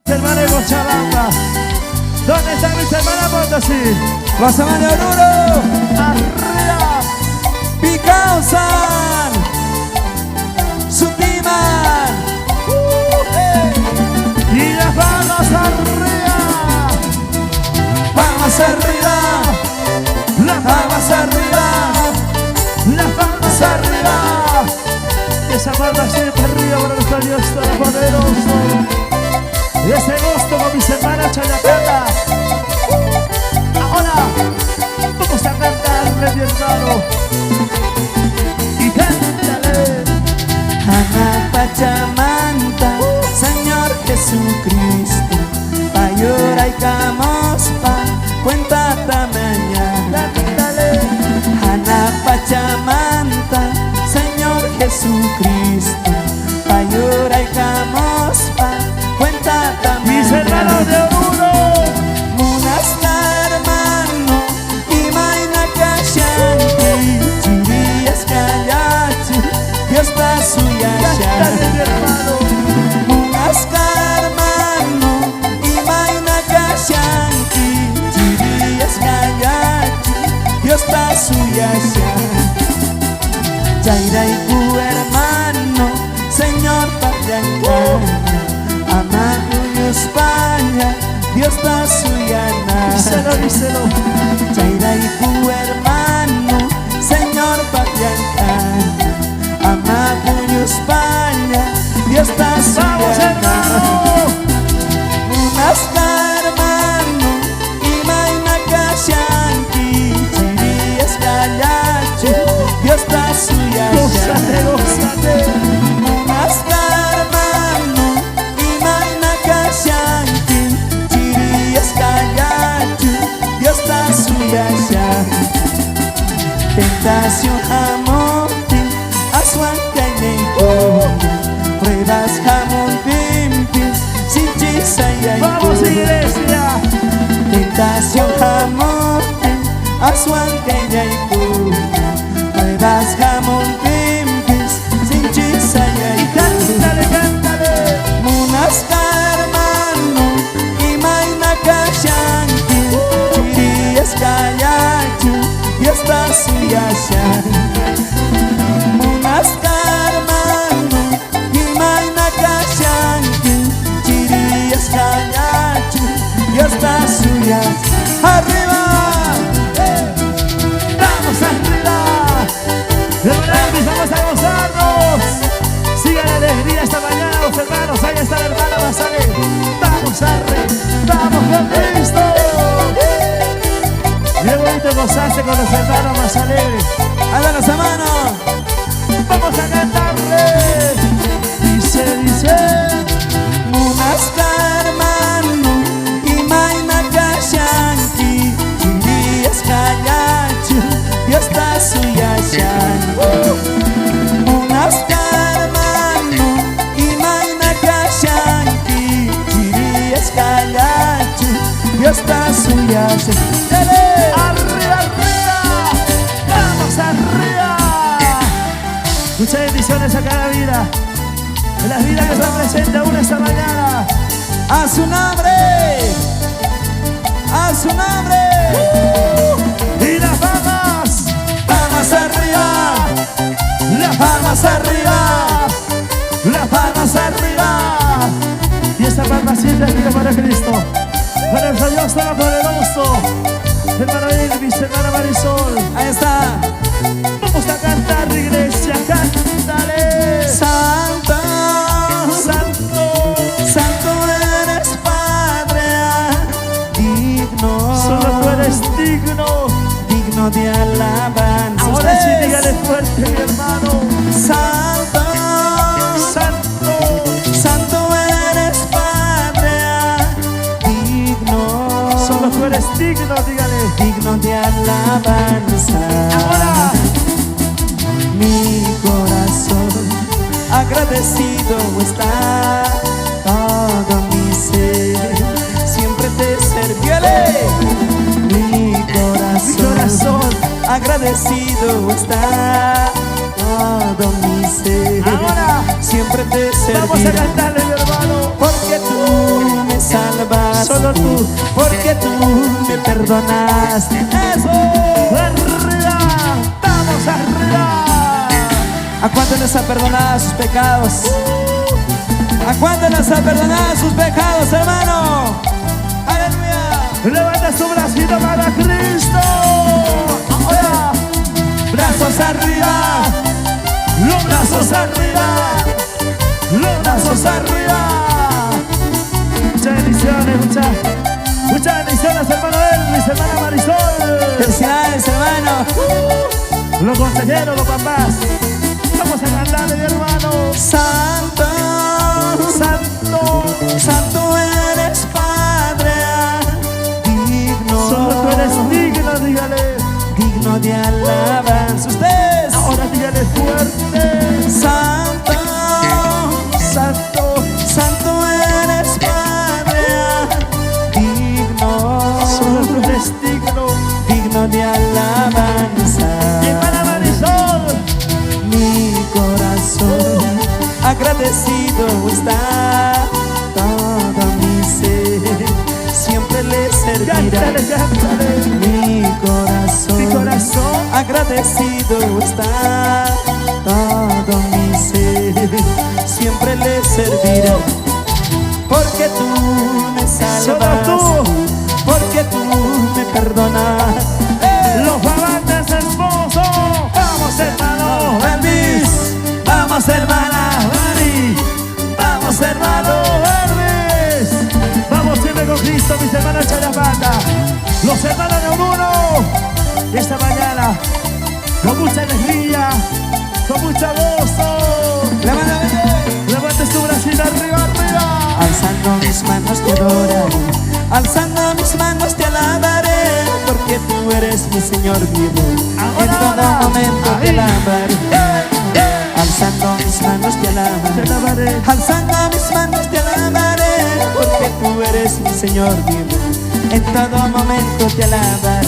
hermanos de Cochabamba. ¿Dónde están mis hermanas Potosí? Guasamán de Oruro, Arriba. Picausan, Sutiman, Y las palmas arriba. palmas arriba, Las palmas arriba, Las palmas arriba. Y esa palma siempre arriba para nuestro Dios Todopoderoso. Y ese gusto con mis hermanas Chayacata. Ahora vamos a cantarle, mi hermano. Y cántale. Anak Pachamanta, Señor Jesucristo, Payura y Camospa, cuenta tamaña. Cántale. Anak Pachamanta, Señor Jesucristo, Payura y Camospa, cuenta Mis hermanos de tamaña. Oruro. Munastar mano, Imaina Kashanti, Chirias Kayachu, Dios Pasuyasha. Cántale, mi hermano. Munastar mano, Imaina Kashanti, Chirias Kayachu, Dios Pasuyasha. Jaira y tu hermano, Señor Patriarca, Amado España, Dios Pasuyana. Díselo, díselo. Chaira y tu hermano, Señor Patriarca, Amado España, Dios Vamos, Pasuyana. hermano. Munasca hermano, Imaina Kashanti, Chirias Kayachu, Dios Pasuyana. Gózate, gózate. Munasca hermano, Imaina Kashanti, Chirias Kayachu, Dios Pasuyasha. Tentación Hamonti, Aswan Kaineko, pruebas Hamontimpis, Sinchi Sayaiku. Vamos, iglesia. Tentación Hamonti, Aswan Kaineko, pruebas Hamontimpis, Sinchi Sayaiku. Cántale, cántale. Munasca hermano, Imaina Kashanti, Chirias Kayachu, Dios Pasuyasha. Munasca hermano, Imaina Kashanti, Chirias Kayachu, Dios Pasuyasha. ¡Arriba! Vamos arriba. Hermanos, vamos a gozarnos. Sigan la alegría esta mañana, los hermanos. Ahí está la hermana Basale. Vamos vamos con Cristo. Qué bonito gozarse con los hermanos más alegres. ¡Háganos a mano! Vamos a cantarle. Dice, dice. Munasca hermano, Imaina Kashanti, Chirias Kayachu, Dios Pasuyasha. Munasca hermano, Imaina Kashanti, Chirias Kayachu, Dios Pasuyasha. ¡Dale! Arriba, arriba. Vamos arriba. Muchas bendiciones a cada vida. En las vidas que están presentes aún esta mañana. ¡A su nombre! ¡A su nombre! Y las palmas. ¡Palmas arriba! Las palmas arriba. Las palmas arriba. Y esta palma siempre arriba para Cristo. Para el Dios Todopoderoso. Hermano Elvis, hermana Marisol. Ahí está. Vamos a cantar, iglesia. Cántale. Santo, Santo. Santo eres Padre, digno. Solo tú eres digno. Digno de alabanza. Ahora sí, Ustedes. dígale fuerte, mi hermano. Santo, Santo. Santo eres Padre, digno. Solo tú eres digno, dígale. Digno de alabanza. Ahora. Mi corazón agradecido está, todo mi ser siempre te serviré. Mi corazón agradecido está, todo mi ser Ahora siempre te vamos a serviré. cantarle, mi hermano. Porque tú me salvas, Solo tú. porque tú me perdonaste. Eso. Arriba, vamos arriba. ¿A cuánto les ha perdonado sus pecados? ¿A cuánto les ha perdonado sus pecados, hermano? ¡Aleluya! Levanta su bracito para Cristo. Ahora, brazos arriba, los brazos arriba, los brazos arriba. Muchas bendiciones, muchas bendiciones, hermano Elvis, hermana Marisol. Felicidades, hermano. Los consejeros, los papás. Vamos a cantarle, mi hermano. Santo, Santo, santo eres, Padre, digno. solo tú eres digno, dígale. Digno de alabanza. Ustedes. Ahora dígale fuerte. Santo, santo, santo eres, Padre, digno. Solo tú eres digno. Digno de alabanza. Y hermana Marisol, Mi corazón agradecido está, todo mi ser siempre le servirá. cántale, cántale. Mi corazón corazón agradecido está, todo mi ser siempre le servirá. Porque tú me Solo salvas, tú. porque tú me perdonas. Los amantes esposos. Vamos, hermano Elvis. Vamos, hermana Mari. Vamos, hermano Elvis. Vamos siempre con Cristo, mis hermanos Chayapata. Los hermanos de uno. Y esta mañana, con mucha alegría, con mucho gozo. Levante su bracito arriba, arriba. Alzando mis manos te adoraré, alzando mis manos te alabaré, porque tú eres mi Señor, mi Rey. En todo momento te alabaré. Alzando mis manos te Te alabaré, alabaré. alzando mis manos te alabaré, porque tú eres mi Señor, mi Rey. En todo momento te alabaré.